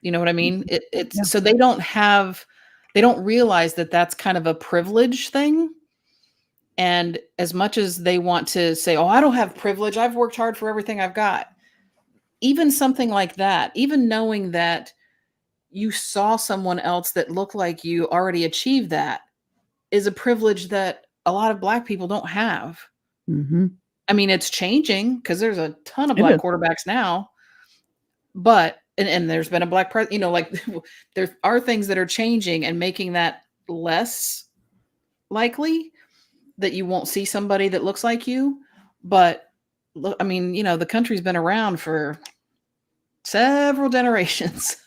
Speaker 3: You know what I mean?
Speaker 2: Yeah.
Speaker 3: It's so they don't realize that that's kind of a privilege thing. And as much as they want to say, "Oh, I don't have privilege. I've worked hard for everything I've got." Even something like that, even knowing that you saw someone else that looked like you already achieve that, is a privilege that a lot of Black people don't have.
Speaker 2: Mm-hmm.
Speaker 3: I mean, it's changing because there's a ton of
Speaker 2: It
Speaker 3: Black
Speaker 2: is.
Speaker 3: quarterbacks now, but and there's been a Black president, like there are things that are changing and making that less likely that you won't see somebody that looks like you. But look, I mean, the country's been around for several generations.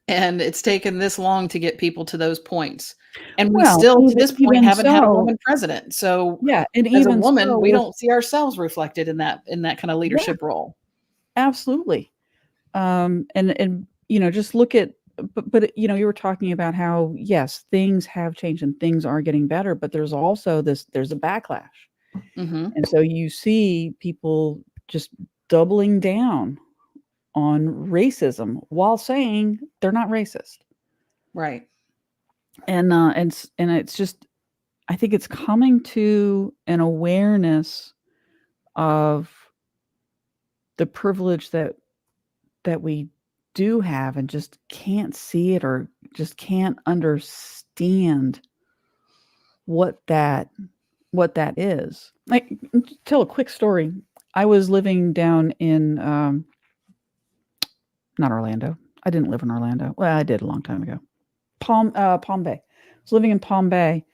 Speaker 3: And it's taken this long to get people to those points. And we
Speaker 2: Well,
Speaker 3: still, to this point,
Speaker 2: even
Speaker 3: haven't had a
Speaker 2: so,
Speaker 3: woman president. So
Speaker 2: yeah, and
Speaker 3: as a
Speaker 2: even
Speaker 3: woman,
Speaker 2: so
Speaker 3: we
Speaker 2: with
Speaker 3: don't see ourselves reflected in that kind of
Speaker 2: yeah,
Speaker 3: leadership role.
Speaker 2: absolutely. And just look at, but you were talking about how, yes, things have changed and things are getting better, but there's also there's a backlash.
Speaker 3: Hmm.
Speaker 2: And so you see people just doubling down on racism while saying they're not racist.
Speaker 3: Right.
Speaker 2: And it's just, I think it's coming to an awareness of the privilege that we do have, and just can't see it, or just can't understand what that is. Like, tell a quick story. I was living down in not Orlando. I didn't live in Orlando. Well, I did a long time ago. Palm Bay. I was living in Palm Bay.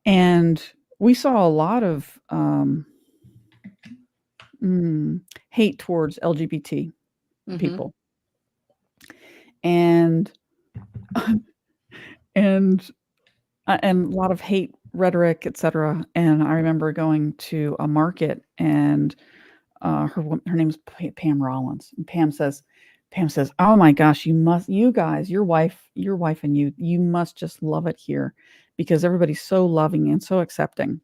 Speaker 2: And we saw a lot of hate towards LGBT
Speaker 3: Hmm.
Speaker 2: people, and and a lot of hate rhetoric, etc. And I remember going to a market, and her name's Pam Rollins, and Pam says, "Oh my gosh, you guys, your wife and you must just love it here, because everybody's so loving and so accepting."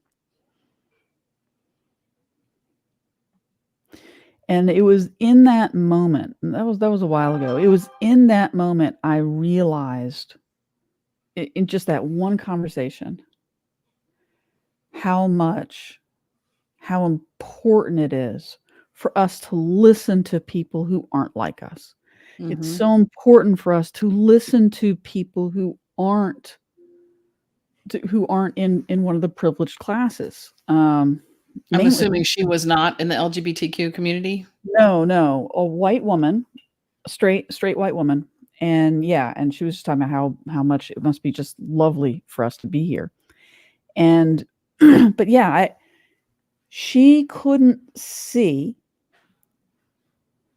Speaker 2: And it was in that moment, and that was a while ago. It was in that moment I realized, in just that one conversation, how important it is for us to listen to people who aren't like us. It's
Speaker 3: Hmm.
Speaker 2: so important for us to listen to people who aren't in one of the privileged classes.
Speaker 3: I'm
Speaker 2: Mainly,
Speaker 3: assuming she was not in the LGBTQ community.
Speaker 2: no, a white woman, a straight white woman. And yeah, and she was just talking about how much it must be just lovely for us to be here. And but yeah, she couldn't see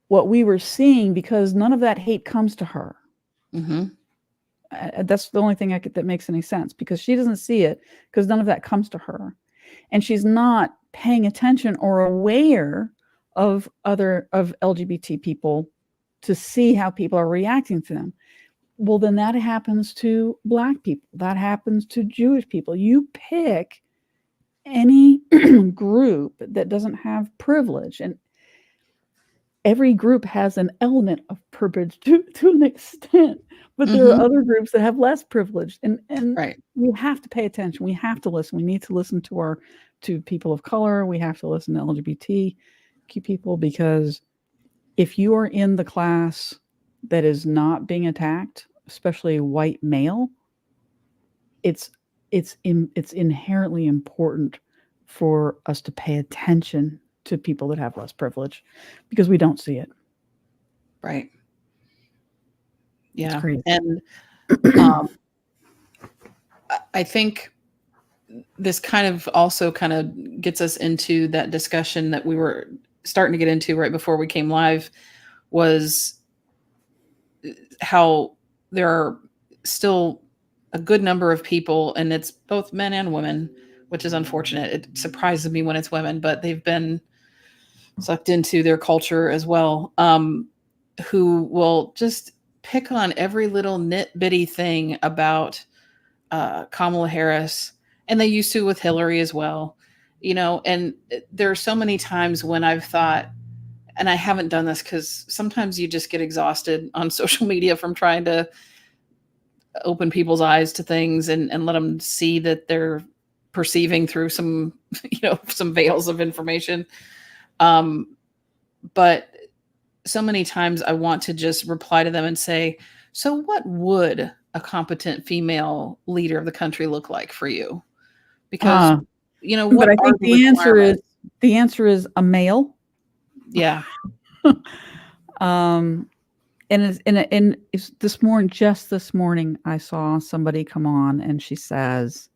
Speaker 2: what we were seeing because none of that hate comes to her.
Speaker 3: Mm-hmm.
Speaker 2: That's the only thing that makes any sense, because she doesn't see it because none of that comes to her. And she's not paying attention or aware of LGBT people to see how people are reacting to them. Well, then that happens to Black people. That happens to Jewish people. You pick any group that doesn't have privilege, and every group has an element of privilege to an extent, but there are other groups that have less privilege, and
Speaker 3: Right.
Speaker 2: we have to pay attention. We have to listen. We need to listen to people of color. We have to listen to LGBTQ people, because if you are in the class that is not being attacked, especially white male, it's inherently important for us to pay attention to people that have less privilege, because we don't see it.
Speaker 3: Right. Yeah.
Speaker 2: Crazy.
Speaker 3: And I think this kind of gets us into that discussion that we were starting to get into right before we came live, was how there are still a good number of people, and it's both men and women, which is unfortunate. It surprises me when it's women, but they've been sucked into their culture as well, who will just pick on every little nitbitty thing about Kamala Harris, and they used to with Hillary as well, and there are so many times when I've thought, and I haven't done this because sometimes you just get exhausted on social media from trying to open people's eyes to things and let them see that they're perceiving through some, some veils of information. But so many times I want to just reply to them and say, so what would a competent female leader of the country look like for you? Because, what
Speaker 2: but I
Speaker 3: are
Speaker 2: think the answer is a male.
Speaker 3: Yeah.
Speaker 2: And it's this morning, I saw somebody come on and she says,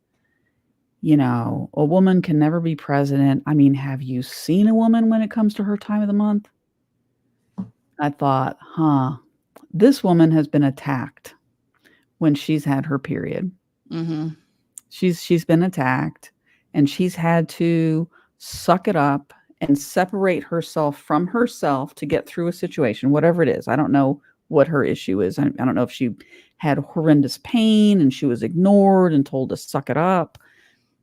Speaker 2: a woman can never be president. I mean, have you seen a woman when it comes to her time of the month? I thought, this woman has been attacked when she's had her period.
Speaker 3: Mm-hmm.
Speaker 2: She's been attacked, and she's had to suck it up and separate herself from herself to get through a situation, whatever it is. I don't know what her issue is. I don't know if she had horrendous pain and she was ignored and told to suck it up.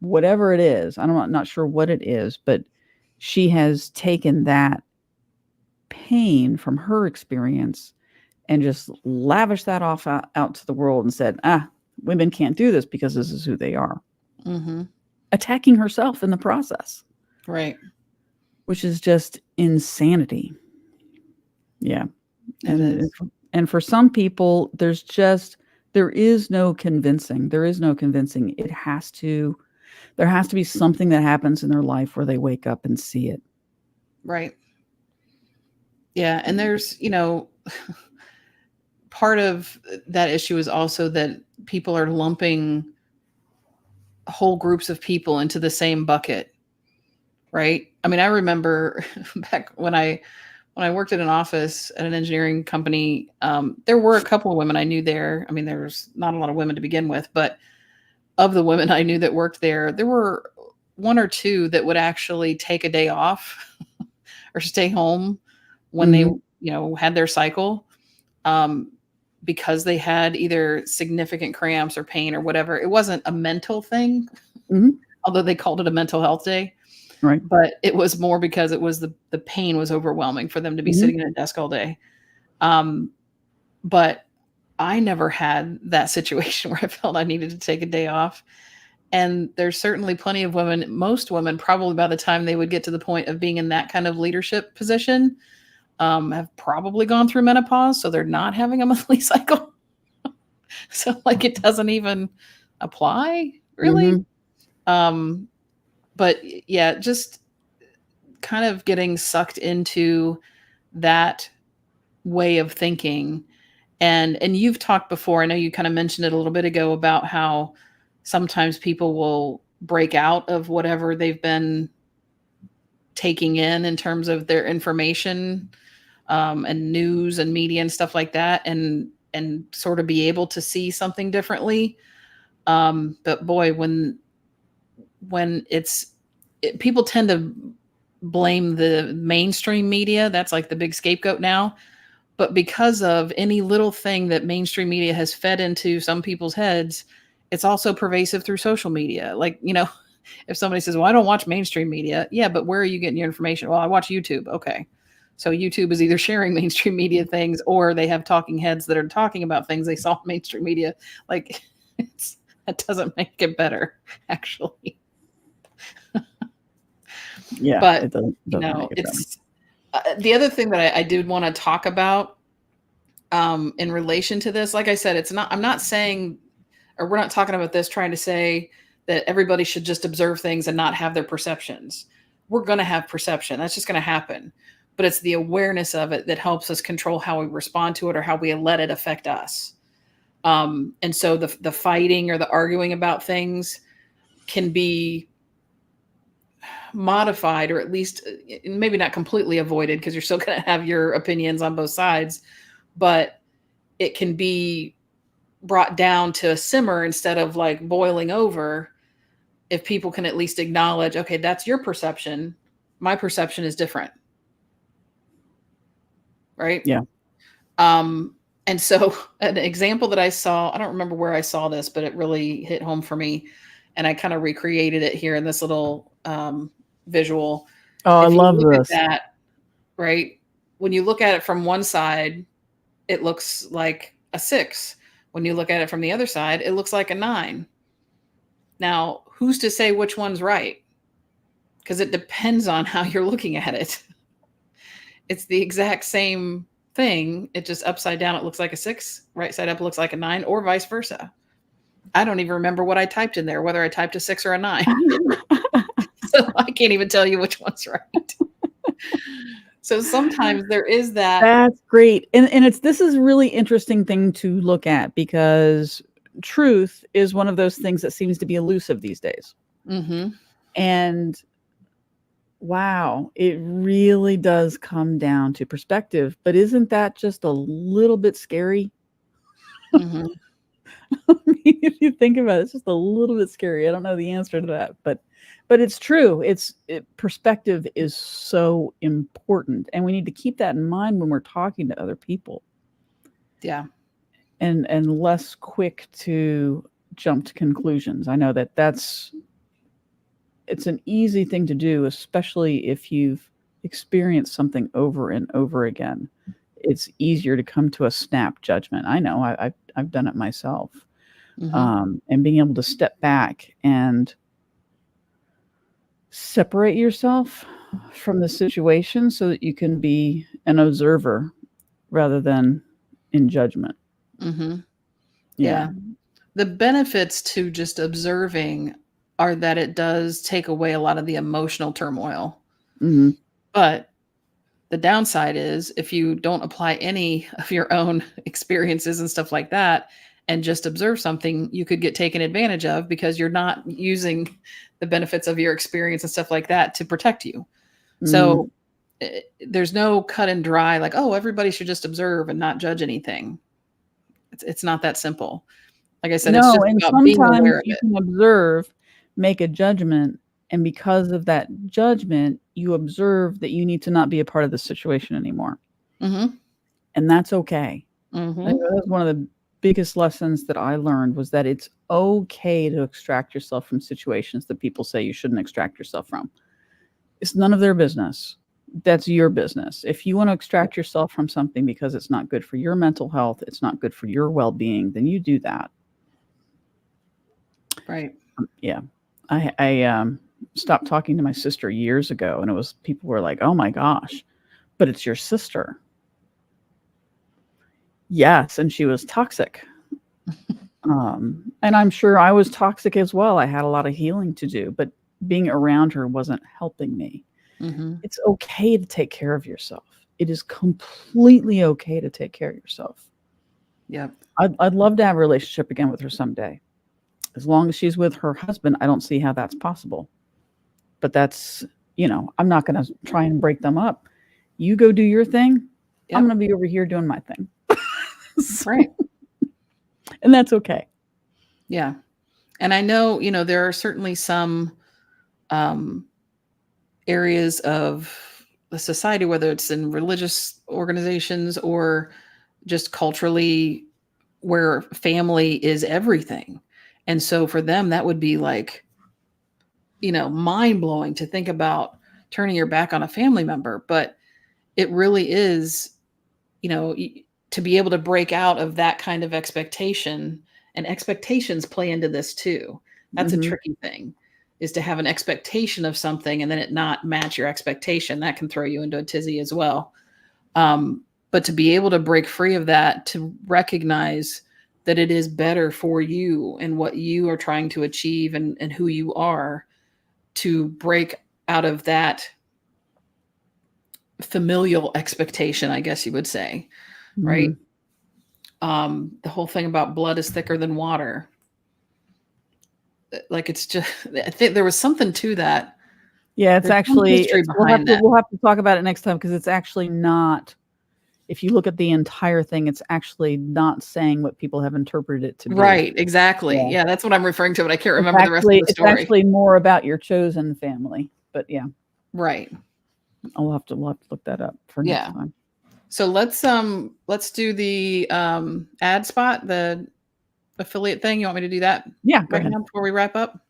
Speaker 2: Whatever it is, I'm not sure what it is, but she has taken that pain from her experience and just lavished that off out to the world and said, women can't do this because this is who they are.
Speaker 3: Mm-hmm.
Speaker 2: Attacking herself in the process.
Speaker 3: Right.
Speaker 2: Which is just insanity. Yeah. And for some people, there is no convincing. There has to be something that happens in their life where they wake up and see it.
Speaker 3: Right. Yeah. And there's, part of that issue is also that people are lumping whole groups of people into the same bucket. Right. I mean, I remember back when I worked at an office at an engineering company, there were a couple of women I knew there. I mean, there's not a lot of women to begin with, but of the women I knew that worked there were one or two that would actually take a day off or stay home when they, had their cycle, because they had either significant cramps or pain or whatever. It wasn't a mental thing, although they called it a mental health day.
Speaker 2: Right.
Speaker 3: But it was more because it was the pain was overwhelming for them to be sitting at a desk all day. But I never had that situation where I felt I needed to take a day off. And there's certainly plenty of women, most women, probably by the time they would get to the point of being in that kind of leadership position, have probably gone through menopause. So they're not having a monthly cycle. So it doesn't even apply really. But yeah, just kind of getting sucked into that way of thinking. And you've talked before, I know you kind of mentioned it a little bit ago, about how sometimes people will break out of whatever they've been taking in terms of their information, and news and media and stuff like that, and sort of be able to see something differently. But boy, when people tend to blame the mainstream media. That's like the big scapegoat now. But because of any little thing that mainstream media has fed into some people's heads, it's also pervasive through social media. Like, if somebody says, well, I don't watch mainstream media. Yeah, but where are you getting your information? Well, I watch YouTube. Okay. So YouTube is either sharing mainstream media things, or they have talking heads that are talking about things they saw in mainstream media. Like, that doesn't make it better, actually.
Speaker 2: Yeah,
Speaker 3: But
Speaker 2: it doesn't make it better.
Speaker 3: it's the other thing that I did want to talk about, in relation to this. Like I said, I'm not saying, or we're not talking about this trying to say that everybody should just observe things and not have their perceptions. We're going to have perception. That's just going to happen. But it's the awareness of it that helps us control how we respond to it, or how we let it affect us. And so the fighting or the arguing about things can be modified, or at least maybe not completely avoided, because you're still going to have your opinions on both sides, but it can be brought down to a simmer instead of like boiling over, if people can at least acknowledge, okay, that's your perception, my perception is different. Right?
Speaker 2: Yeah.
Speaker 3: And so an example that I saw, I don't remember where I saw this, but it really hit home for me, and I kind of recreated it here in this little visual.
Speaker 2: Oh, I
Speaker 3: If you
Speaker 2: love
Speaker 3: look
Speaker 2: this.
Speaker 3: at that, right? When you look at it from one side, it looks like a 6. When you look at it from the other side, it looks like a 9. Now, who's to say which one's right? Because it depends on how you're looking at it. It's the exact same thing. It just upside down, it looks like a 6. Right side up, it looks like a 9, or vice versa. I don't even remember what I typed in there, whether I typed a 6 or a 9. So I can't even tell you which one's right. So sometimes there is that.
Speaker 2: That's great. And this is a really interesting thing to look at, because truth is one of those things that seems to be elusive these days.
Speaker 3: Mm-hmm.
Speaker 2: And wow, it really does come down to perspective. But isn't that just a little bit scary?
Speaker 3: Mm-hmm.
Speaker 2: I mean, if you think about it, it's just a little bit scary. I don't know the answer to that, but it's true. Perspective is so important, and we need to keep that in mind when we're talking to other people.
Speaker 3: Yeah.
Speaker 2: And less quick to jump to conclusions. I know it's an easy thing to do, especially if you've experienced something over and over again. It's easier to come to a snap judgment. I know I've done it myself.
Speaker 3: Mm-hmm.
Speaker 2: And being able to step back and separate yourself from the situation so that you can be an observer rather than in judgment.
Speaker 3: Mm-hmm.
Speaker 2: Yeah.
Speaker 3: The benefits to just observing are that it does take away a lot of the emotional turmoil.
Speaker 2: Mm-hmm.
Speaker 3: But the downside is, if you don't apply any of your own experiences and stuff like that, and just observe something, you could get taken advantage of, because you're not using the benefits of your experience and stuff like that to protect you. Mm-hmm. So there's no cut and dry, like, oh, everybody should just observe and not judge anything. It's not that simple. Like I said, it's just
Speaker 2: and
Speaker 3: about being aware of
Speaker 2: you
Speaker 3: it.
Speaker 2: can observe, make a judgment, and because of that judgment, you observe that you need to not be a part of the situation anymore.
Speaker 3: Mm-hmm.
Speaker 2: And that's okay.
Speaker 3: Mm-hmm.
Speaker 2: That was one of the biggest lessons that I learned, was that it's okay to extract yourself from situations that people say you shouldn't extract yourself from. It's none of their business. That's your business. If you want to extract yourself from something because it's not good for your mental health, it's not good for your well-being, then you do that.
Speaker 3: Right.
Speaker 2: Yeah. I stopped talking to my sister years ago, and people were like, oh my gosh, but it's your sister. Yes. And she was toxic. And I'm sure I was toxic as well. I had a lot of healing to do, but being around her wasn't helping me.
Speaker 3: Mm-hmm.
Speaker 2: It's okay to take care of yourself. It is completely okay to take care of yourself.
Speaker 3: Yep.
Speaker 2: I'd love to have a relationship again with her someday. As long as she's with her husband, I don't see how that's possible. But that's, I'm not going to try and break them up. You go do your thing.
Speaker 3: Yep.
Speaker 2: I'm going to be over here doing my thing.
Speaker 3: Right.
Speaker 2: And that's okay.
Speaker 3: Yeah. And I know, there are certainly some areas of the society, whether it's in religious organizations or just culturally, where family is everything. And so for them, that would be like, mind blowing to think about turning your back on a family member. But it really is, to be able to break out of that kind of expectation, and expectations play into this too. That's a tricky thing, is to have an expectation of something and then it not match your expectation. That can throw you into a tizzy as well. But to be able to break free of that, to recognize that it is better for you and what you are trying to achieve and who you are, to break out of that familial expectation, I guess you would say, right? The whole thing about blood is thicker than water. Like, it's just, I think there was something to that.
Speaker 2: Yeah, it's actually, we'll have to talk about it next time, because it's actually not, if you look at the entire thing, it's actually not saying what people have interpreted it to be.
Speaker 3: Right, exactly. Yeah, that's what I'm referring to, but I can't remember the rest of the story.
Speaker 2: It's actually more about your chosen family, but yeah.
Speaker 3: Right.
Speaker 2: We'll have to look that up for next time.
Speaker 3: So let's do the ad spot, the affiliate thing. You want me to do that?
Speaker 2: Yeah, go ahead.
Speaker 3: Now before we wrap up?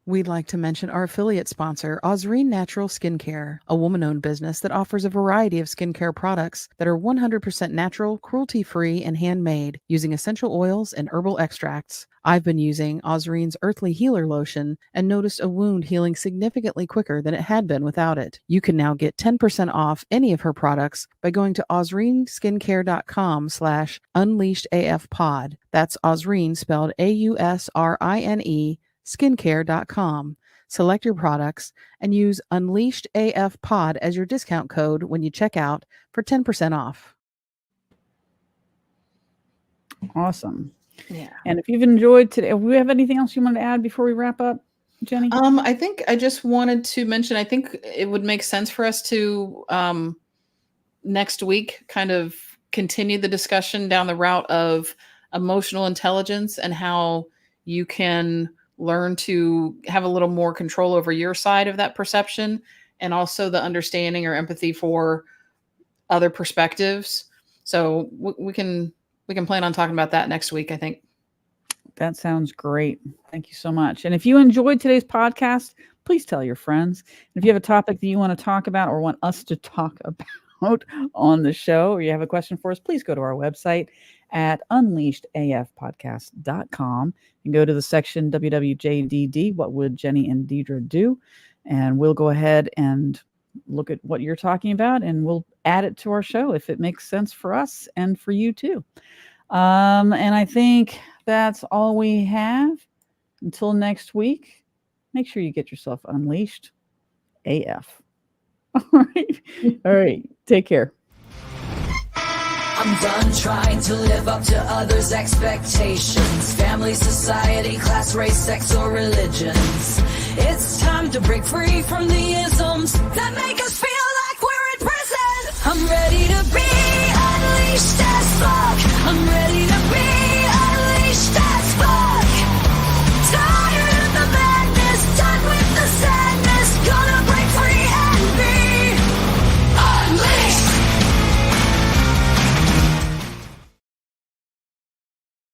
Speaker 3: We'd like to mention our affiliate sponsor, Osreen Natural Skincare, a woman-owned business that offers a variety of skincare products that are 100% natural, cruelty-free, and handmade, using essential oils and herbal extracts. I've been using Osreen's Earthly Healer Lotion and noticed a wound healing significantly quicker than it had been without it. You can now get 10% off any of her products by going to osreenskincare.com/unleashedafpod. That's Osreen spelled AUSRINE, skincare.com. Select your products and use Unleashed AF Pod as your discount code when you check out for 10% off.
Speaker 2: Awesome.
Speaker 3: Yeah.
Speaker 2: And if you've enjoyed today, do we have anything else you want to add before we wrap up, Jenny?
Speaker 3: I think I just wanted to mention, I think it would make sense for us to next week kind of continue the discussion down the route of emotional intelligence and how you can learn to have a little more control over your side of that perception, and also the understanding or empathy for other perspectives. So we can plan on talking about that next week, I think.
Speaker 2: That sounds great. Thank you so much. And if you enjoyed today's podcast, please tell your friends. And if you have a topic that you want to talk about or want us to talk about on the show, or you have a question for us, please go to our website at unleashedafpodcast.com and go to the section WWJDD, What Would Jenny and Deidre Do? And we'll go ahead and look at what you're talking about, and we'll add it to our show if it makes sense for us and for you too. And I think that's all we have. Until next week, make sure you get yourself unleashed AF. All right. Take care.
Speaker 1: I'm done trying to live up to others' expectations. Family, society, class, race, sex, or religions. It's time to break free from the isms that make us feel like we're in prison. I'm ready to be unleashed as fuck. I'm ready